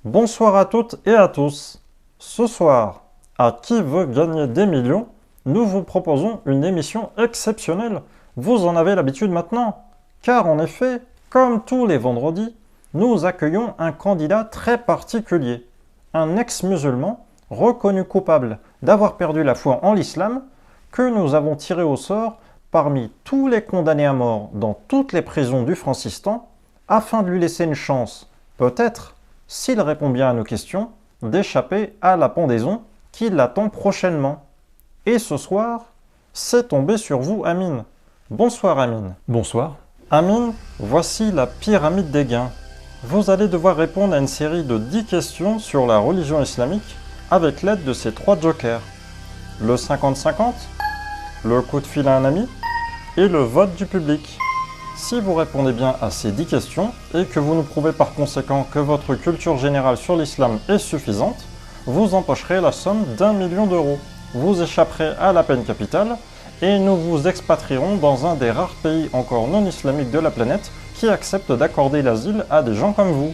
Bonsoir à toutes et à tous. Ce soir, à Qui veut gagner des millions, nous vous proposons une émission exceptionnelle. Vous en avez l'habitude maintenant. Car en effet, comme tous les vendredis, nous accueillons un candidat très particulier. Un ex-musulman reconnu coupable d'avoir perdu la foi en l'islam que nous avons tiré au sort parmi tous les condamnés à mort dans toutes les prisons du Francistan afin de lui laisser une chance, peut-être, s'il répond bien à nos questions, d'échapper à la pendaison qui l'attend prochainement. Et ce soir, c'est tombé sur vous, Amine. Bonsoir, Amine. Bonsoir. Amine, voici la pyramide des gains. Vous allez devoir répondre à une série de 10 questions sur la religion islamique avec l'aide de ces 3 jokers. Le 50-50, le coup de fil à un ami et le vote du public. Si vous répondez bien à ces 10 questions et que vous nous prouvez par conséquent que votre culture générale sur l'islam est suffisante, vous empocherez la somme d'1 million d'euros. Vous échapperez à la peine capitale et nous vous expatrierons dans un des rares pays encore non islamiques de la planète qui accepte d'accorder l'asile à des gens comme vous.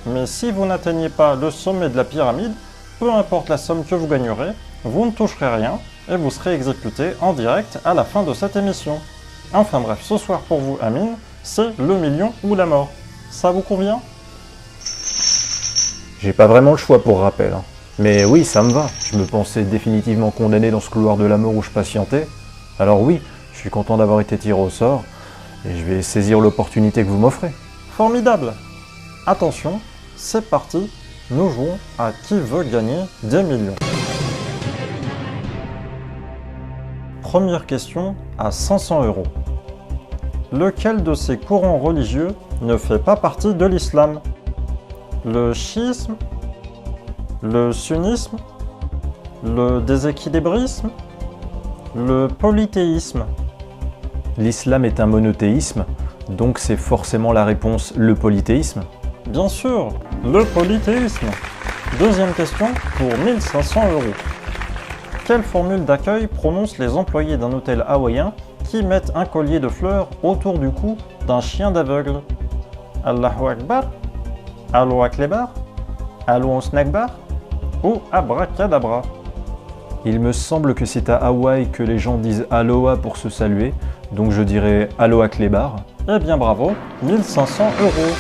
Mais si vous n'atteignez pas le sommet de la pyramide, peu importe la somme que vous gagnerez, vous ne toucherez rien et vous serez exécuté en direct à la fin de cette émission. Enfin bref, ce soir pour vous, Amine, c'est le million ou la mort. Ça vous convient? J'ai pas vraiment le choix pour rappel. Mais oui, ça me va. Je me pensais définitivement condamné dans ce couloir de la mort où je patientais. Alors oui, je suis content d'avoir été tiré au sort et je vais saisir l'opportunité que vous m'offrez. Formidable! Attention, c'est parti, nous jouons à Qui veut gagner des millions. Première question à 500 euros. Lequel de ces courants religieux ne fait pas partie de l'islam? Le chiisme, le sunnisme, le déséquilibrisme, le polythéisme? L'islam est un monothéisme, donc c'est forcément la réponse le polythéisme. Bien sûr, le polythéisme. Deuxième question pour 1500 euros. Quelle formule d'accueil prononcent les employés d'un hôtel hawaïen qui mettent un collier de fleurs autour du cou d'un chien d'aveugle? Allahu Akbar, Allahu Akbar, Allahu Snakbar ou Abracadabra? Il me semble que c'est à Hawaï que les gens disent Aloha pour se saluer, donc je dirais Aloha Klebar. Eh bien bravo, 1500 euros.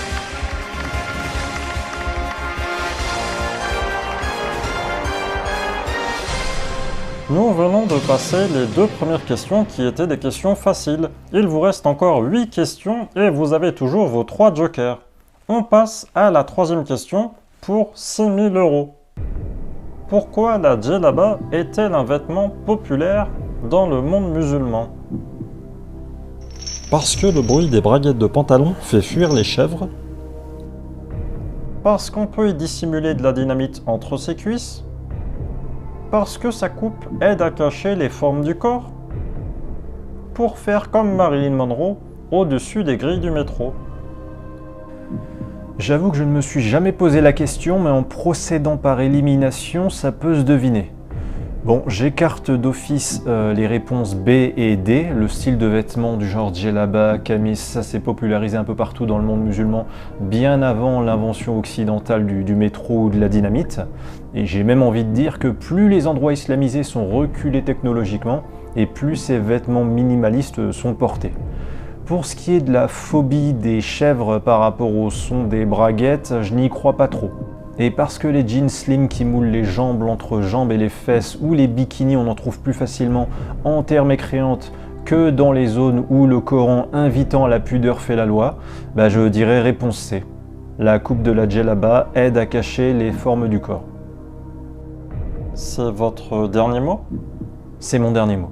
Nous venons de passer les 2 premières questions qui étaient des questions faciles. Il vous reste encore 8 questions et vous avez toujours vos 3 jokers. On passe à la 3e question pour 6000 euros. Pourquoi la djellaba est-elle un vêtement populaire dans le monde musulman? Parce que le bruit des braguettes de pantalon fait fuir les chèvres? Parce qu'on peut y dissimuler de la dynamite entre ses cuisses? Parce que sa coupe aide à cacher les formes du corps? Pour faire comme Marilyn Monroe au-dessus des grilles du métro? J'avoue que je ne me suis jamais posé la question, mais en procédant par élimination, ça peut se deviner. Bon, j'écarte d'office les réponses B et D. Le style de vêtements du genre djellaba, camis, ça s'est popularisé un peu partout dans le monde musulman, bien avant l'invention occidentale du métro ou de la dynamite. Et j'ai même envie de dire que plus les endroits islamisés sont reculés technologiquement, et plus ces vêtements minimalistes sont portés. Pour ce qui est de la phobie des chèvres par rapport au son des braguettes, je n'y crois pas trop. Et parce que les jeans slim qui moulent les jambes, l'entrejambe et les fesses, ou les bikinis on en trouve plus facilement en terre mécréante que dans les zones où le Coran invitant à la pudeur fait la loi, je dirais réponse C. La coupe de la djellaba aide à cacher les formes du corps. C'est votre dernier mot? C'est mon dernier mot.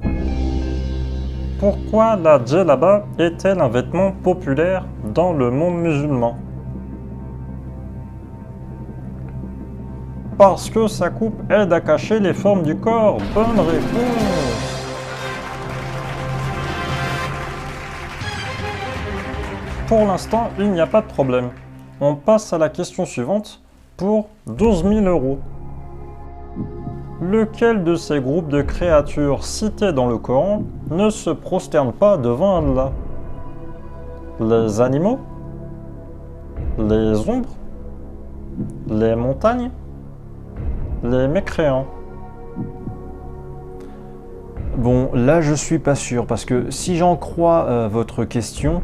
Pourquoi la djellaba est-elle un vêtement populaire dans le monde musulman? Parce que sa coupe aide à cacher les formes du corps. Bonne réponse. Pour l'instant, il n'y a pas de problème. On passe à la question suivante pour 12 000 euros. Lequel de ces groupes de créatures cités dans le Coran ne se prosterne pas devant Allah? Les animaux? Les ombres? Les montagnes? Les mécréants? Bon, là je suis pas sûr, parce que si j'en crois votre question,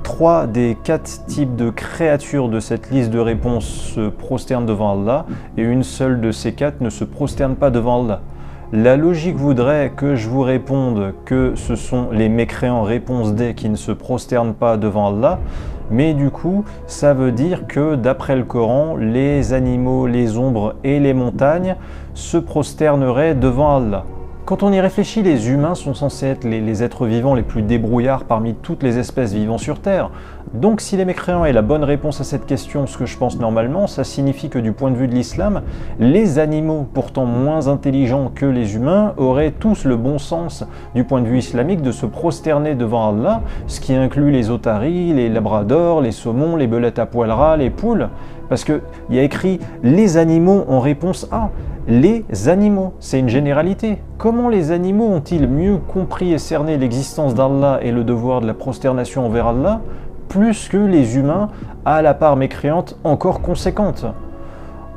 3 des 4 types de créatures de cette liste de réponses se prosternent devant Allah, et une seule de ces 4 ne se prosterne pas devant Allah. La logique voudrait que je vous réponde que ce sont les mécréants réponse D qui ne se prosternent pas devant Allah, mais du coup, ça veut dire que d'après le Coran, les animaux, les ombres et les montagnes se prosterneraient devant Allah. Quand on y réfléchit, les humains sont censés être les êtres vivants les plus débrouillards parmi toutes les espèces vivant sur Terre. Donc si les mécréants aient la bonne réponse à cette question, ce que je pense normalement, ça signifie que du point de vue de l'islam, les animaux, pourtant moins intelligents que les humains, auraient tous le bon sens du point de vue islamique de se prosterner devant Allah, ce qui inclut les otaries, les labradors, les saumons, les belettes à poil ras, les poules, parce qu'il y a écrit « les animaux » en réponse A. Les animaux, c'est une généralité. Comment les animaux ont-ils mieux compris et cerné l'existence d'Allah et le devoir de la prosternation envers Allah, plus que les humains, à la part mécréante encore conséquente?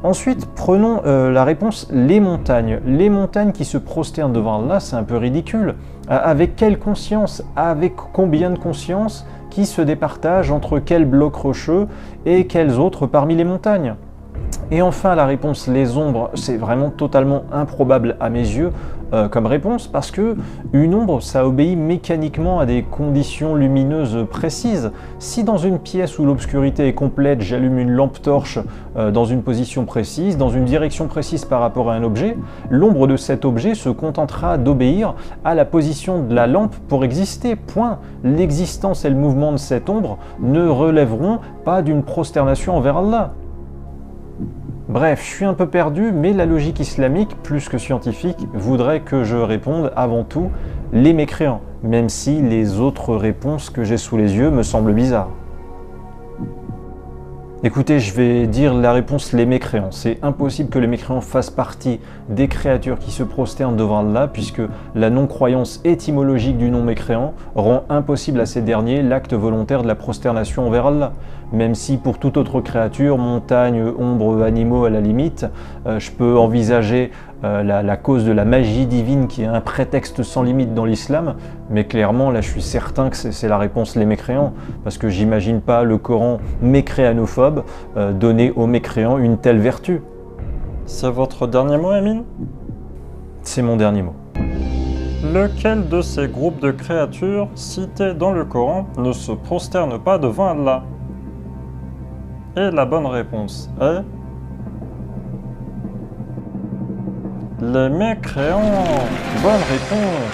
Ensuite, prenons la réponse les montagnes. Les montagnes qui se prosternent devant Allah, c'est un peu ridicule. Avec quelle conscience? Avec combien de conscience qui se départagent entre quels blocs rocheux et quels autres parmi les montagnes? Et enfin, la réponse les ombres, c'est vraiment totalement improbable à mes yeux comme réponse, parce que une ombre, ça obéit mécaniquement à des conditions lumineuses précises. Si dans une pièce où l'obscurité est complète, j'allume une lampe torche dans une position précise, dans une direction précise par rapport à un objet, l'ombre de cet objet se contentera d'obéir à la position de la lampe pour exister, point. L'existence et le mouvement de cette ombre ne relèveront pas d'une prosternation envers Allah. Bref, je suis un peu perdu, mais la logique islamique, plus que scientifique, voudrait que je réponde avant tout les mécréants, même si les autres réponses que j'ai sous les yeux me semblent bizarres. Écoutez, je vais dire la réponse les mécréants. C'est impossible que les mécréants fassent partie des créatures qui se prosternent devant Allah, puisque la non-croyance étymologique du nom mécréant rend impossible à ces derniers l'acte volontaire de la prosternation envers Allah. Même si pour toute autre créature, montagne, ombre, animaux à la limite, je peux envisager la cause de la magie divine qui est un prétexte sans limite dans l'islam, mais clairement là je suis certain que c'est la réponse les mécréants, parce que j'imagine pas le Coran mécréanophobe donner aux mécréants une telle vertu. C'est votre dernier mot, Amine? C'est mon dernier mot. Lequel de ces groupes de créatures cités dans le Coran ne se prosterne pas devant Allah? Et la bonne réponse est... les mécréants. Bonne réponse.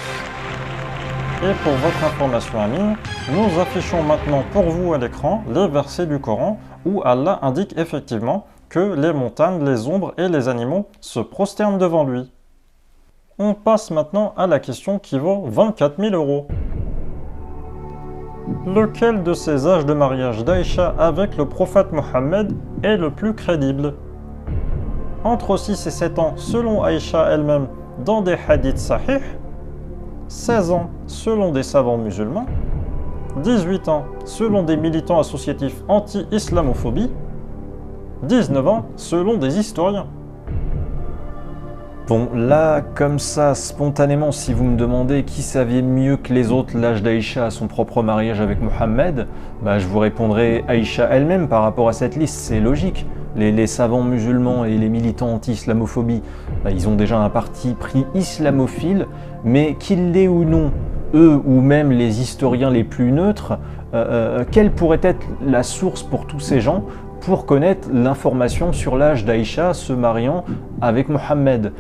Et pour votre information, Amine, nous affichons maintenant pour vous à l'écran les versets du Coran où Allah indique effectivement que les montagnes, les ombres et les animaux se prosternent devant lui. On passe maintenant à la question qui vaut 24 000 €. Lequel de ces âges de mariage d'Aïcha avec le prophète Mohammed est le plus crédible? Entre 6 et 7 ans selon Aïcha elle-même dans des hadiths sahih, 16 ans selon des savants musulmans, 18 ans selon des militants associatifs anti-islamophobie, 19 ans selon des historiens. Bon, là, comme ça, spontanément, si vous me demandez qui savait mieux que les autres l'âge d'Aïcha à son propre mariage avec Mohammed, bah, je vous répondrai Aïcha elle-même par rapport à cette liste, c'est logique. Les savants musulmans et les militants anti-islamophobie, bah, ils ont déjà un parti pris islamophile, mais qu'ils l'aient ou non, eux ou même les historiens les plus neutres, quelle pourrait être la source pour tous ces gens pour connaître l'information sur l'âge d'Aïcha se mariant avec Mohammed?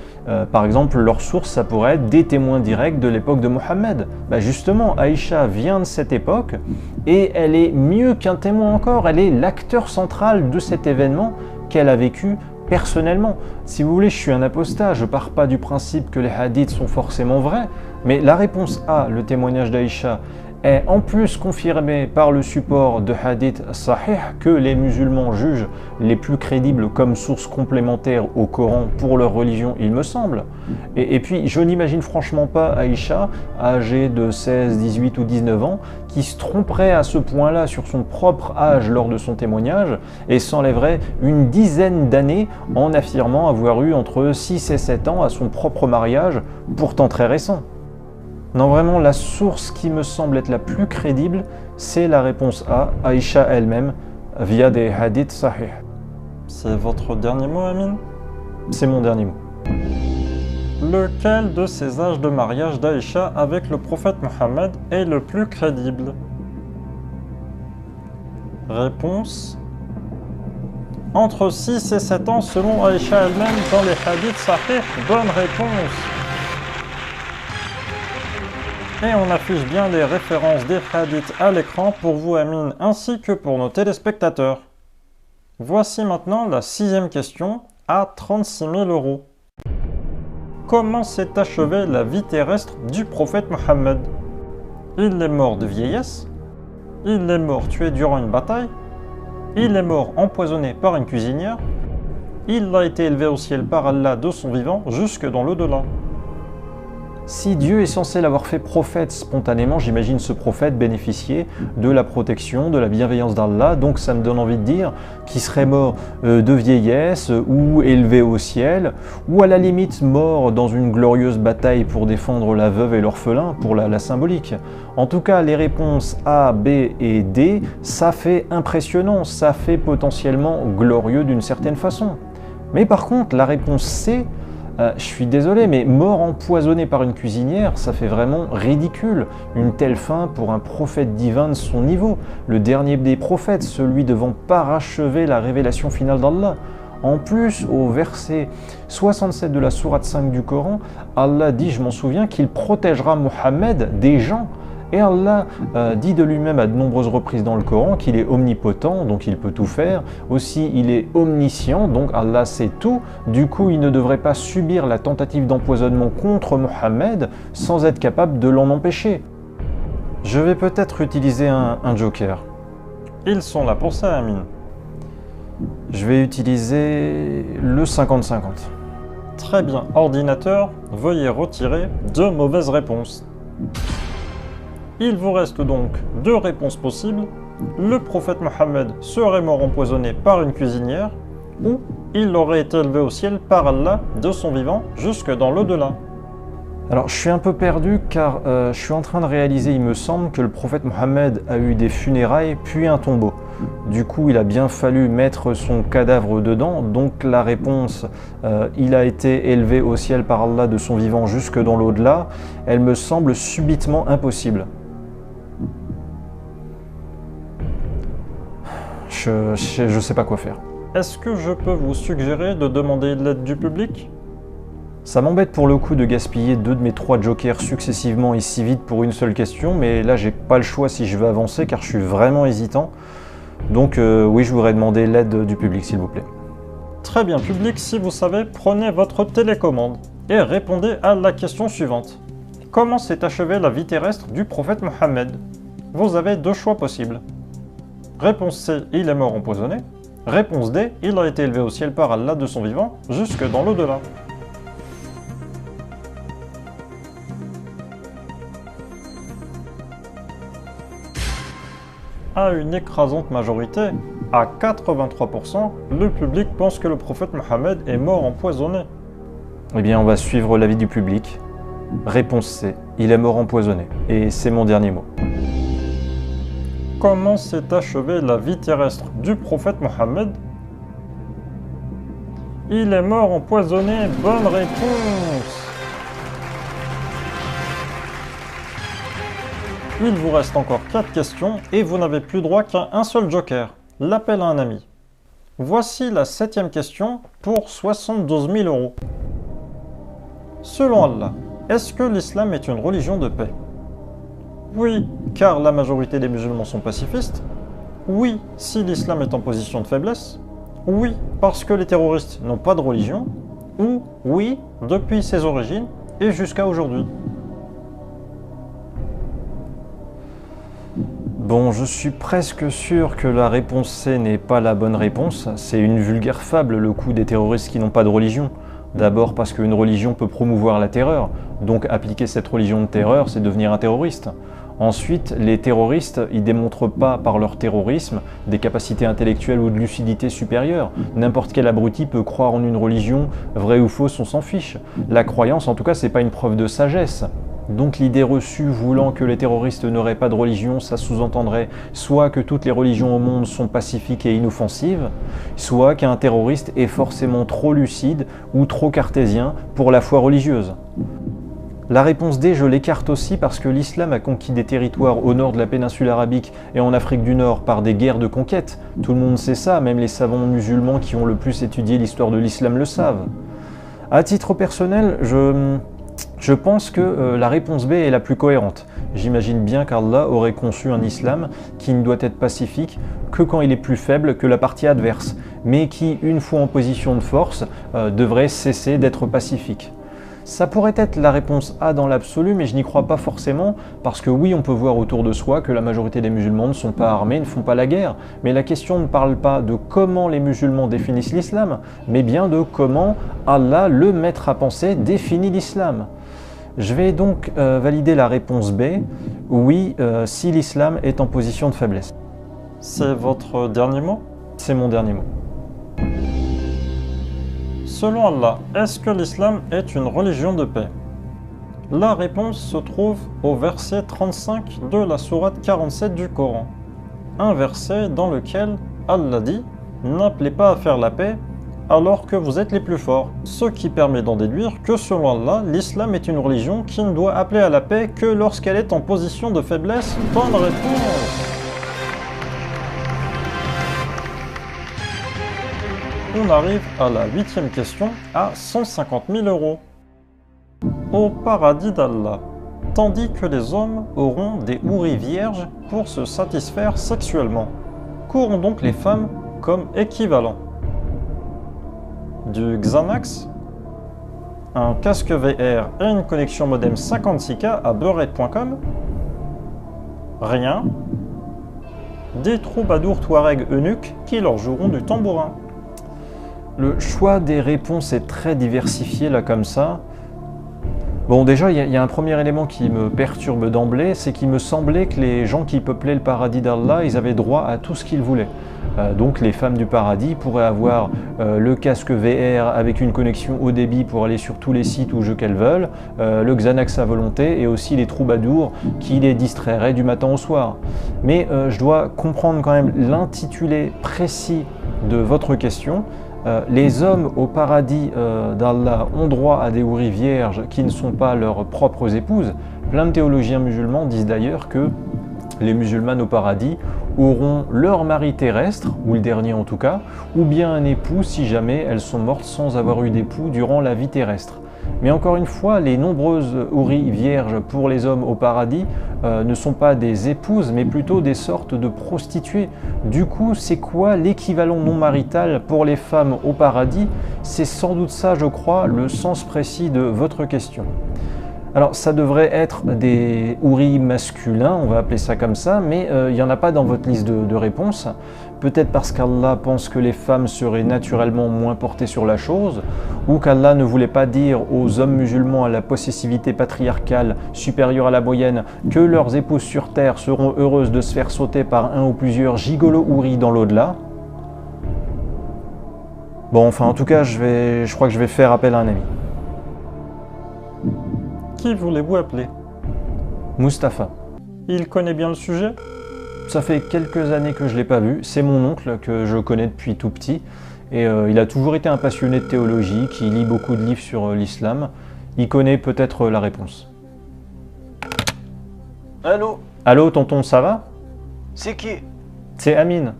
Par exemple, leur source, ça pourrait être des témoins directs de l'époque de Mohammed. Bah justement, Aïcha vient de cette époque et elle est mieux qu'un témoin encore, elle est l'acteur central de cet événement qu'elle a vécu personnellement. Si vous voulez, je suis un apostat, je pars pas du principe que les hadiths sont forcément vrais, mais la réponse A, le témoignage d'Aïcha, est en plus confirmée par le support de hadith sahih que les musulmans jugent les plus crédibles comme source complémentaire au Coran pour leur religion, il me semble. Et puis, je n'imagine franchement pas Aïcha, âgée de 16, 18 ou 19 ans, qui se tromperait à ce point-là sur son propre âge lors de son témoignage et s'enlèverait une dizaine d'années en affirmant avoir eu entre 6 et 7 ans à son propre mariage, pourtant très récent. Non, vraiment, la source qui me semble être la plus crédible, c'est la réponse A, Aïcha elle-même, via des hadiths sahih. C'est votre dernier mot, Amine? C'est mon dernier mot. Lequel de ces âges de mariage d'Aïcha avec le prophète Mohammed est le plus crédible? Réponse: entre 6 et 7 ans selon Aïcha elle-même dans les hadiths sahih. Bonne réponse. Et on affiche bien les références des hadiths à l'écran pour vous, Amine, ainsi que pour nos téléspectateurs. Voici maintenant la 6e question à 36 000 €. Comment s'est achevée la vie terrestre du prophète Mohammed? Il est mort de vieillesse? Il est mort tué durant une bataille? Il est mort empoisonné par une cuisinière? Il a été élevé au ciel par Allah de son vivant jusque dans l'au-delà? Si Dieu est censé l'avoir fait prophète spontanément, j'imagine ce prophète bénéficier de la protection, de la bienveillance d'Allah, donc ça me donne envie de dire qu'il serait mort de vieillesse ou élevé au ciel, ou à la limite mort dans une glorieuse bataille pour défendre la veuve et l'orphelin, pour la symbolique. En tout cas, les réponses A, B et D, ça fait impressionnant, ça fait potentiellement glorieux d'une certaine façon. Mais par contre, la réponse C, je suis désolé, mais mort empoisonné par une cuisinière, ça fait vraiment ridicule. Une telle fin pour un prophète divin de son niveau, le dernier des prophètes, celui devant parachever la révélation finale d'Allah. En plus, au verset 67 de la sourate 5 du Coran, Allah dit, je m'en souviens, qu'il protégera Mohammed des gens. Et Allah dit de lui-même à de nombreuses reprises dans le Coran qu'il est omnipotent, donc il peut tout faire. Aussi, il est omniscient, donc Allah sait tout. Du coup, il ne devrait pas subir la tentative d'empoisonnement contre Mohammed sans être capable de l'en empêcher. Je vais peut-être utiliser un joker. Ils sont là pour ça, Amine. Je vais utiliser le 50-50. Très bien, ordinateur, veuillez retirer 2 mauvaises réponses. Il vous reste donc 2 réponses possibles. Le prophète Mohammed serait mort empoisonné par une cuisinière, ou il aurait été élevé au ciel par Allah de son vivant jusque dans l'au-delà. Alors je suis un peu perdu car je suis en train de réaliser, il me semble, que le prophète Mohammed a eu des funérailles puis un tombeau. Du coup, il a bien fallu mettre son cadavre dedans, donc la réponse il a été élevé au ciel par Allah de son vivant jusque dans l'au-delà, elle me semble subitement impossible. Je sais pas quoi faire. Est-ce que je peux vous suggérer de demander l'aide du public? Ça m'embête pour le coup de gaspiller 2 de mes 3 jokers successivement et si vite pour une seule question, mais là j'ai pas le choix si je veux avancer car je suis vraiment hésitant. Donc oui, je voudrais demander l'aide du public s'il vous plaît. Très bien, public, si vous savez, prenez votre télécommande et répondez à la question suivante. Comment s'est achevée la vie terrestre du prophète Mohammed? Vous avez 2 choix possibles. Réponse C, il est mort empoisonné. Réponse D, il a été élevé au ciel par Allah de son vivant, jusque dans l'au-delà. À une écrasante majorité, à 83%, le public pense que le prophète Mohammed est mort empoisonné. Eh bien, on va suivre l'avis du public. Réponse C, il est mort empoisonné. Et c'est mon dernier mot. Comment s'est achevée la vie terrestre du prophète Mohammed? Il est mort empoisonné, bonne réponse! Il vous reste encore 4 questions et vous n'avez plus droit qu'à un seul joker, l'appel à un ami. Voici la 7e question pour 72 000 €. Selon Allah, est-ce que l'islam est une religion de paix? Oui, car la majorité des musulmans sont pacifistes. Oui, si l'islam est en position de faiblesse. Oui, parce que les terroristes n'ont pas de religion. Ou oui, depuis ses origines et jusqu'à aujourd'hui. Bon, je suis presque sûr que la réponse C n'est pas la bonne réponse. C'est une vulgaire fable, le coup des terroristes qui n'ont pas de religion. D'abord parce qu'une religion peut promouvoir la terreur, donc appliquer cette religion de terreur, c'est devenir un terroriste. Ensuite, les terroristes, ils démontrent pas par leur terrorisme des capacités intellectuelles ou de lucidité supérieures. N'importe quel abruti peut croire en une religion, vraie ou fausse, on s'en fiche. La croyance, en tout cas, c'est pas une preuve de sagesse. Donc l'idée reçue voulant que les terroristes n'auraient pas de religion, ça sous-entendrait soit que toutes les religions au monde sont pacifiques et inoffensives, soit qu'un terroriste est forcément trop lucide ou trop cartésien pour la foi religieuse. La réponse D, je l'écarte aussi parce que l'islam a conquis des territoires au nord de la péninsule arabique et en Afrique du Nord par des guerres de conquête. Tout le monde sait ça, même les savants musulmans qui ont le plus étudié l'histoire de l'islam le savent. À titre personnel, je pense que la réponse B est la plus cohérente. J'imagine bien qu'Allah aurait conçu un islam qui ne doit être pacifique que quand il est plus faible que la partie adverse, mais qui, une fois en position de force, devrait cesser d'être pacifique. Ça pourrait être la réponse A dans l'absolu, mais je n'y crois pas forcément, parce que oui, on peut voir autour de soi que la majorité des musulmans ne sont pas armés, ne font pas la guerre. Mais la question ne parle pas de comment les musulmans définissent l'islam, mais bien de comment Allah, le maître à penser, définit l'islam. Je vais donc valider la réponse B, oui, si l'islam est en position de faiblesse. C'est votre dernier mot? C'est mon dernier mot. Selon Allah, est-ce que l'islam est une religion de paix? La réponse se trouve au verset 35 de la sourate 47 du Coran. Un verset dans lequel Allah dit « N'appelez pas à faire la paix alors que vous êtes les plus forts », ce qui permet d'en déduire que selon Allah, l'islam est une religion qui ne doit appeler à la paix que lorsqu'elle est en position de faiblesse. Bonne réponse! On arrive à la 8e question à 150 000 €. Au paradis d'Allah, tandis que les hommes auront des houris vierges pour se satisfaire sexuellement, qu'auront donc les femmes comme équivalent? Du Xanax, un casque VR et une connexion modem 56K à beurrette.com, rien, des troubadours touareg eunuques qui leur joueront du tambourin. Le choix des réponses est très diversifié là comme ça. Bon, déjà, il y a un premier élément qui me perturbe d'emblée, c'est qu'il me semblait que les gens qui peuplaient le paradis d'Allah, ils avaient droit à tout ce qu'ils voulaient. Donc les femmes du paradis pourraient avoir le casque VR avec une connexion haut débit pour aller sur tous les sites ou jeux qu'elles veulent, le Xanax à volonté et aussi les troubadours qui les distrairaient du matin au soir. Mais je dois comprendre quand même l'intitulé précis de votre question. Les hommes au paradis d'Allah ont droit à des houris vierges qui ne sont pas leurs propres épouses. Plein de théologiens musulmans disent d'ailleurs que les musulmanes au paradis auront leur mari terrestre, ou le dernier en tout cas, ou bien un époux si jamais elles sont mortes sans avoir eu d'époux durant la vie terrestre. Mais encore une fois, les nombreuses houris vierges pour les hommes au paradis ne sont pas des épouses, mais plutôt des sortes de prostituées. Du coup, c'est quoi l'équivalent non marital pour les femmes au paradis? C'est sans doute ça, je crois, le sens précis de votre question. Alors, ça devrait être des houris masculins, on va appeler ça comme ça, mais il n'y en a pas dans votre liste de réponses. Peut-être parce qu'Allah pense que les femmes seraient naturellement moins portées sur la chose, ou qu'Allah ne voulait pas dire aux hommes musulmans à la possessivité patriarcale supérieure à la moyenne que leurs épouses sur terre seront heureuses de se faire sauter par un ou plusieurs gigolos houris dans l'au-delà. Bon, enfin, en tout cas, je crois que je vais faire appel à un ami. Qui voulez-vous appeler? Mustapha. Il connaît bien le sujet? Ça fait quelques années que je ne l'ai pas vu. C'est mon oncle que je connais depuis tout petit. Et il a toujours été un passionné de théologie, qui lit beaucoup de livres sur l'islam. Il connaît peut-être la réponse. Allô? Allô, tonton, ça va? C'est qui? C'est Amine.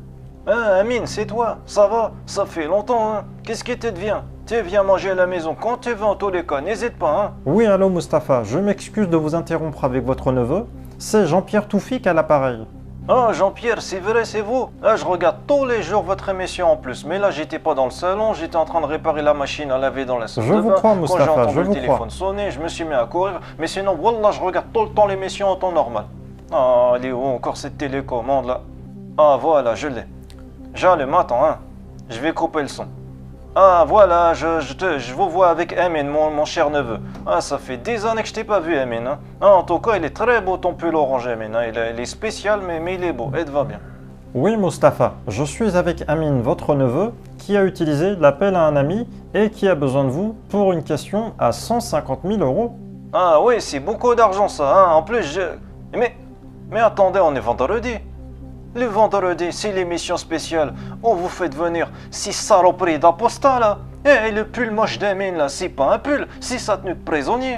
Ah, Amine, c'est toi? Ça va? Ça fait longtemps, hein? Qu'est-ce qui te devient? Tu viens manger à la maison quand tu veux en tous les cas, n'hésite pas, hein? Oui, allô Mustapha, je m'excuse de vous interrompre avec votre neveu. C'est Jean-Pierre Toufik à l'appareil. Ah, Jean-Pierre, c'est vrai, c'est vous? Ah, je regarde tous les jours votre émission en plus, mais là, j'étais pas dans le salon, j'étais en train de réparer la machine à laver dans la salle de bain. Je vous crois, Quand Mustapha, j'ai entendu je le vous téléphone crois. sonner, je me suis mis à courir, mais sinon, wallah, je regarde tout le temps l'émission en temps normal. Ah, elle est où encore cette télécommande là? Ah, voilà, je l'ai. J'allume, attends, hein. Je vais couper le son. Ah, voilà, je vous vois avec Emin, mon cher neveu. Ah, ça fait des années que je t'ai pas vu, Emin. Hein. Ah, en tout cas, il est très beau ton pull orange, Emin. Hein. Il est spécial, mais il est beau. Et te va bien. Oui, Mustapha, je suis avec Amin, votre neveu, qui a utilisé l'appel à un ami et qui a besoin de vous pour une question à 150 000 euros. Ah oui, c'est beaucoup d'argent ça. Hein. En plus, mais attendez, on est vendredi. Le vendredi, c'est l'émission spéciale où vous faites venir ces saloperies d'apostats là. Et le pull moche d'Amin là, c'est pas un pull, c'est sa tenue de prisonnier.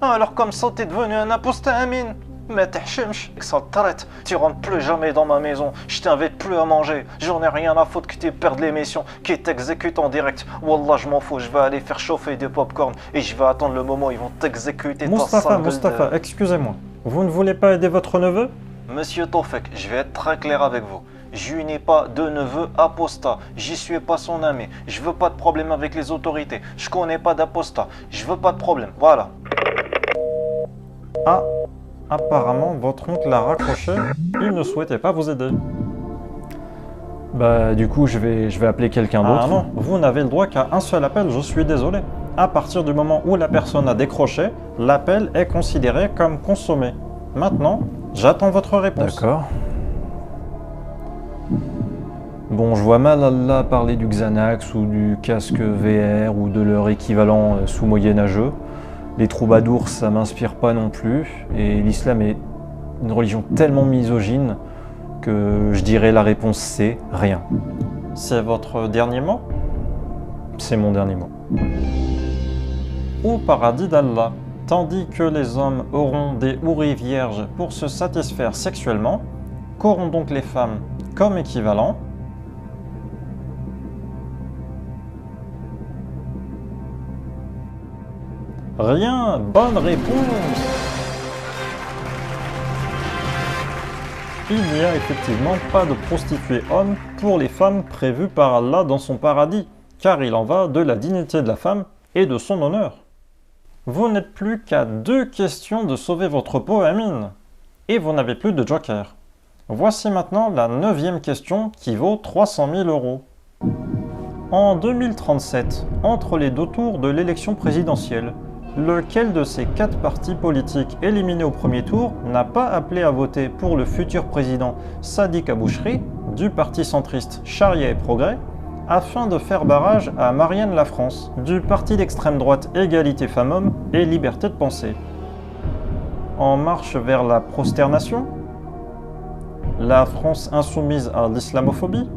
Ah, alors comme ça, t'es devenu un apostat, Amin. Mais t'es chimch, ça te traite. Tu rentres plus jamais dans ma maison. Je t'invite plus à manger. J'en ai rien à foutre que tu perdes l'émission, qui t'exécute en direct. Wallah, je m'en fous. Je vais aller faire chauffer du popcorn et je vais attendre le moment où ils vont t'exécuter. Mustapha, excusez-moi. Vous ne voulez pas aider votre neveu? Monsieur Tofek, je vais être très clair avec vous. Je n'ai pas de neveu apostat. J'y suis pas son ami. Je veux pas de problème avec les autorités. Je connais pas d'apostat. Je veux pas de problème. Voilà. Ah, apparemment, votre oncle a raccroché. Il ne souhaitait pas vous aider. Bah du coup je vais appeler quelqu'un d'autre. Ah non, vous n'avez le droit qu'à un seul appel, je suis désolé. À partir du moment où la personne a décroché, l'appel est considéré comme consommé. Maintenant, j'attends votre réponse. D'accord. Bon, je vois mal Allah parler du Xanax ou du casque VR ou de leur équivalent sous moyenâgeux. Les troubadours, ça m'inspire pas non plus. Et l'islam est une religion tellement misogyne que je dirais la réponse c'est rien. C'est votre dernier mot? C'est mon dernier mot. Au paradis d'Allah, tandis que les hommes auront des houris vierges pour se satisfaire sexuellement, qu'auront donc les femmes comme équivalent? Rien, bonne réponse! Il n'y a effectivement pas de prostituées hommes pour les femmes prévues par Allah dans son paradis, car il en va de la dignité de la femme et de son honneur. Vous n'êtes plus qu'à 2 questions de sauver votre peau, Amin, et vous n'avez plus de joker. Voici maintenant la 9e question qui vaut 300 000 euros. En 2037, entre les 2 tours de l'élection présidentielle, lequel de ces 4 partis politiques éliminés au premier tour n'a pas appelé à voter pour le futur président Sadiq Abouchri du parti centriste Charia et Progrès afin de faire barrage à Marianne Lafrance du parti d'extrême droite Égalité Femmes-Hommes et Liberté de Penser? En marche vers la prosternation? La France insoumise à l'islamophobie?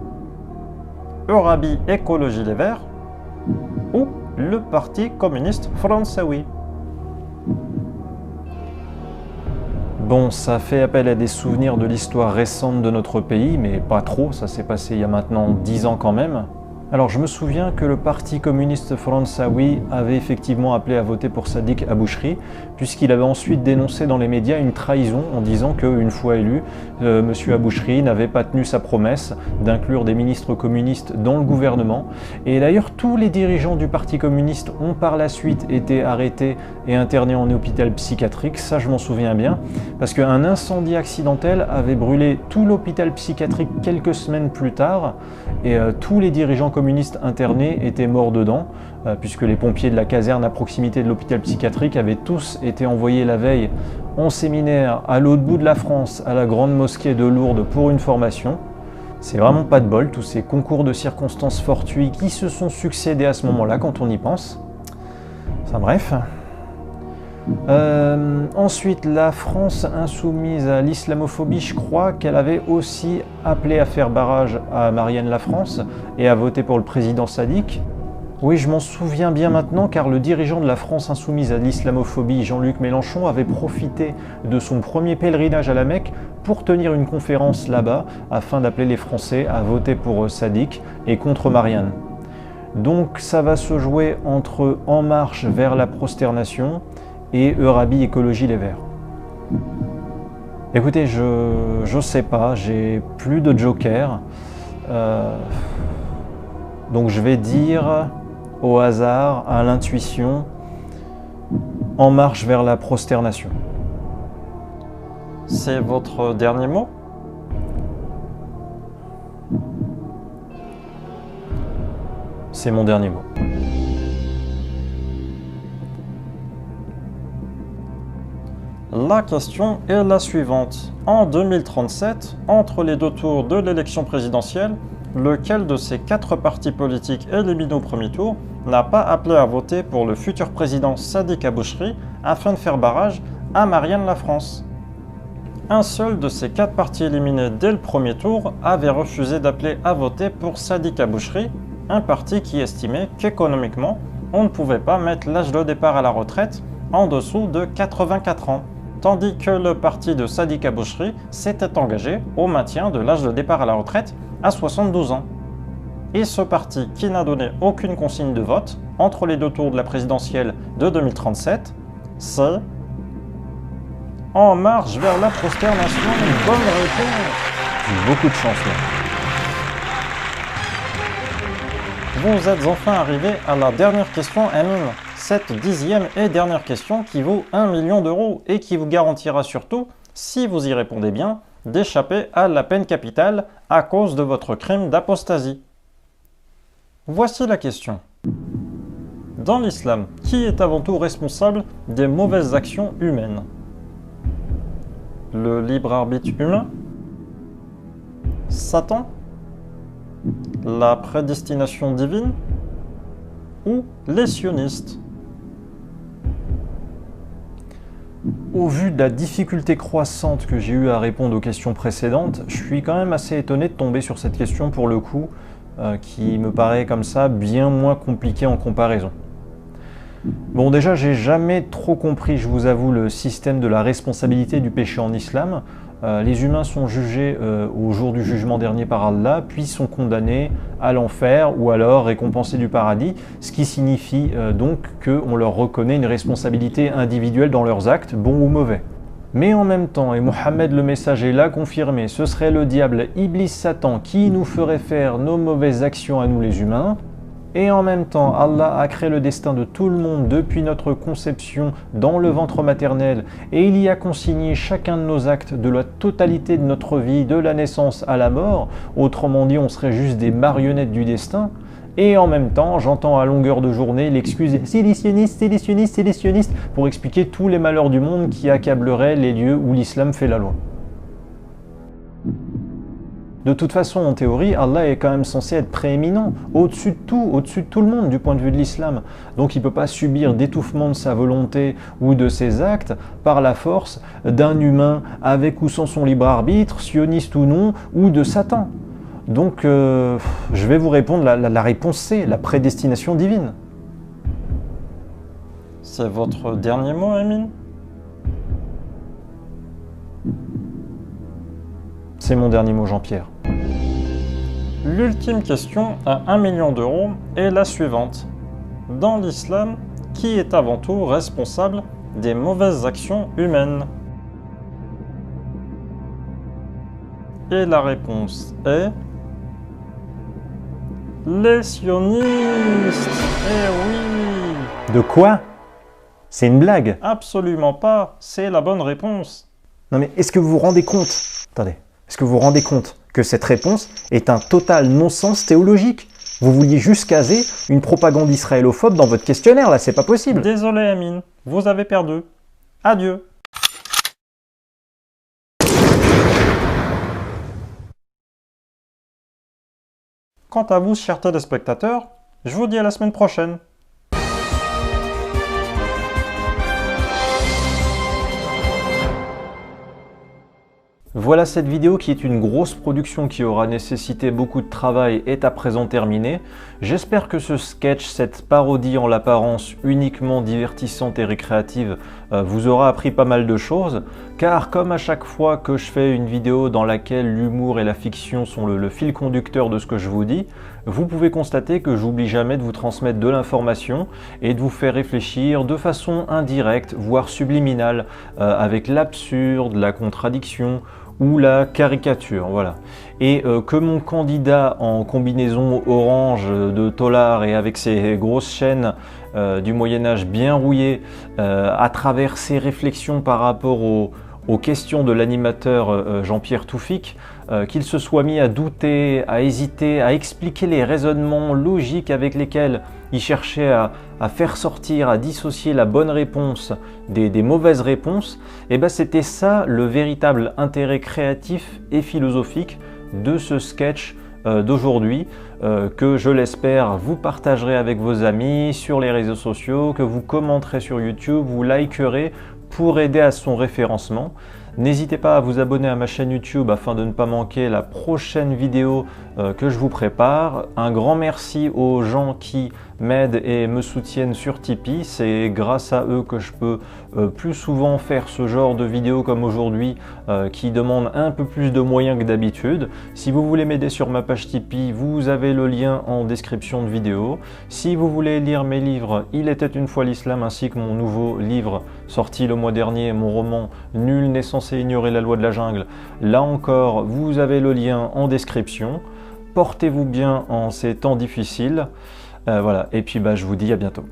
Eurabi Écologie Les Verts? Ou le Parti communiste français? Bon, ça fait appel à des souvenirs de l'histoire récente de notre pays, mais pas trop, ça s'est passé il y a maintenant 10 ans quand même. Alors je me souviens que le Parti communiste français avait effectivement appelé à voter pour Sadiq Abouchri, puisqu'il avait ensuite dénoncé dans les médias une trahison en disant qu'une fois élu, M. Abouchri n'avait pas tenu sa promesse d'inclure des ministres communistes dans le gouvernement. Et d'ailleurs, tous les dirigeants du Parti communiste ont par la suite été arrêtés et internés en hôpital psychiatrique, ça je m'en souviens bien, parce qu'un incendie accidentel avait brûlé tout l'hôpital psychiatrique quelques semaines plus tard, et tous les dirigeants communistes internés étaient morts dedans, puisque les pompiers de la caserne à proximité de l'hôpital psychiatrique avaient tous été envoyés la veille en séminaire à l'autre bout de la France, à la grande mosquée de Lourdes pour une formation. C'est vraiment pas de bol, tous ces concours de circonstances fortuits qui se sont succédés à ce moment-là quand on y pense. Enfin bref. Ensuite, la France insoumise à l'islamophobie, je crois qu'elle avait aussi appelé à faire barrage à Marianne Lafrance et à voter pour le président Sadiq. Oui, je m'en souviens bien maintenant, car le dirigeant de la France insoumise à l'islamophobie, Jean-Luc Mélenchon, avait profité de son premier pèlerinage à la Mecque pour tenir une conférence là-bas, afin d'appeler les Français à voter pour Sadiq et contre Marianne. Donc ça va se jouer entre En Marche vers la prosternation et Eurabi Écologie Les Verts. Écoutez, je sais pas, j'ai plus de joker. Donc je vais dire au hasard, à l'intuition, En Marche vers la prosternation. C'est votre dernier mot? C'est mon dernier mot. La question est la suivante. En 2037, entre les deux tours de l'élection présidentielle, lequel de ces 4 partis politiques éliminés au premier tour n'a pas appelé à voter pour le futur président Sadiq Abouchri afin de faire barrage à Marianne Lafrance? Un seul de ces 4 partis éliminés dès le premier tour avait refusé d'appeler à voter pour Sadiq Abouchri, un parti qui estimait qu'économiquement, on ne pouvait pas mettre l'âge de départ à la retraite en dessous de 84 ans, tandis que le parti de Sadiq Abouchri s'était engagé au maintien de l'âge de départ à la retraite à 72 ans. Et ce parti, qui n'a donné aucune consigne de vote entre les deux tours de la présidentielle de 2037, c'est En marche vers la prosternation. Une bonne réponse. Beaucoup de chance là. Vous êtes enfin arrivé à la dernière question, Amine. Cette 10e et dernière question qui vaut 1 million d'euros et qui vous garantira surtout, si vous y répondez bien, d'échapper à la peine capitale à cause de votre crime d'apostasie. Voici la question. Dans l'islam, qui est avant tout responsable des mauvaises actions humaines? Le libre arbitre humain? Satan? La prédestination divine? Ou les sionistes? Au vu de la difficulté croissante que j'ai eu à répondre aux questions précédentes, je suis quand même assez étonné de tomber sur cette question pour le coup, qui me paraît comme ça bien moins compliquée en comparaison. Bon, déjà, j'ai jamais trop compris, je vous avoue, le système de la responsabilité du péché en islam. Les humains sont jugés au jour du jugement dernier par Allah, puis sont condamnés à l'enfer ou alors récompensés du paradis, ce qui signifie donc qu'on leur reconnaît une responsabilité individuelle dans leurs actes, bons ou mauvais. Mais en même temps, et Mohammed le messager l'a confirmé, ce serait le diable Iblis Satan qui nous ferait faire nos mauvaises actions à nous les humains. Et en même temps, Allah a créé le destin de tout le monde depuis notre conception dans le ventre maternel et il y a consigné chacun de nos actes de la totalité de notre vie, de la naissance à la mort. Autrement dit, on serait juste des marionnettes du destin. Et en même temps, j'entends à longueur de journée l'excuse « c'est les sionistes, c'est les sionistes, c'est les sionistes » pour expliquer tous les malheurs du monde qui accableraient les lieux où l'islam fait la loi. De toute façon, en théorie, Allah est quand même censé être prééminent, au-dessus de tout le monde du point de vue de l'islam. Donc il ne peut pas subir d'étouffement de sa volonté ou de ses actes par la force d'un humain avec ou sans son libre arbitre, sioniste ou non, ou de Satan. Donc je vais vous répondre, la réponse c'est la prédestination divine. C'est votre dernier mot, Amine? C'est mon dernier mot, Jean-Pierre. L'ultime question à 1 million d'euros est la suivante. Dans l'islam, qui est avant tout responsable des mauvaises actions humaines? Et la réponse est... les sionistes. Eh oui! De quoi? C'est une blague? Absolument pas, c'est la bonne réponse. Non mais est-ce que vous vous rendez compte? Attendez. Est-ce que vous vous rendez compte que cette réponse est un total non-sens théologique? Vous vouliez juste caser une propagande israélophobe dans votre questionnaire, là, c'est pas possible. Désolé Amine, vous avez perdu. Adieu. Quant à vous, chers téléspectateurs, je vous dis à la semaine prochaine. Voilà, cette vidéo qui est une grosse production qui aura nécessité beaucoup de travail est à présent terminée. J'espère que ce sketch, cette parodie en l'apparence uniquement divertissante et récréative vous aura appris pas mal de choses, car comme à chaque fois que je fais une vidéo dans laquelle l'humour et la fiction sont le fil conducteur de ce que je vous dis, vous pouvez constater que j'oublie jamais de vous transmettre de l'information et de vous faire réfléchir de façon indirecte, voire subliminale, avec l'absurde, la contradiction, ou la caricature, voilà. Et que mon candidat en combinaison orange de tolard et avec ses grosses chaînes du Moyen-Âge bien rouillées, à travers ses réflexions par rapport aux aux questions de l'animateur Jean-Pierre Toufik, qu'il se soit mis à douter, à hésiter, à expliquer les raisonnements logiques avec lesquels il cherchait à faire sortir, à dissocier la bonne réponse des mauvaises réponses, et ben c'était ça le véritable intérêt créatif et philosophique de ce sketch d'aujourd'hui, que je l'espère vous partagerez avec vos amis sur les réseaux sociaux, que vous commenterez sur YouTube, vous likerez pour aider à son référencement. N'hésitez pas à vous abonner à ma chaîne YouTube afin de ne pas manquer la prochaine vidéo que je vous prépare. Un grand merci aux gens qui m'aident et me soutiennent sur Tipeee. C'est grâce à eux que je peux plus souvent faire ce genre de vidéos comme aujourd'hui qui demandent un peu plus de moyens que d'habitude. Si vous voulez m'aider sur ma page Tipeee, vous avez le lien en description de vidéo. Si vous voulez lire mes livres Il était une fois l'islam ainsi que mon nouveau livre sorti le mois dernier, mon roman Nul n'est censé ignorer la loi de la jungle, là encore vous avez le lien en description. Portez-vous bien en ces temps difficiles. Voilà, et puis je vous dis à bientôt.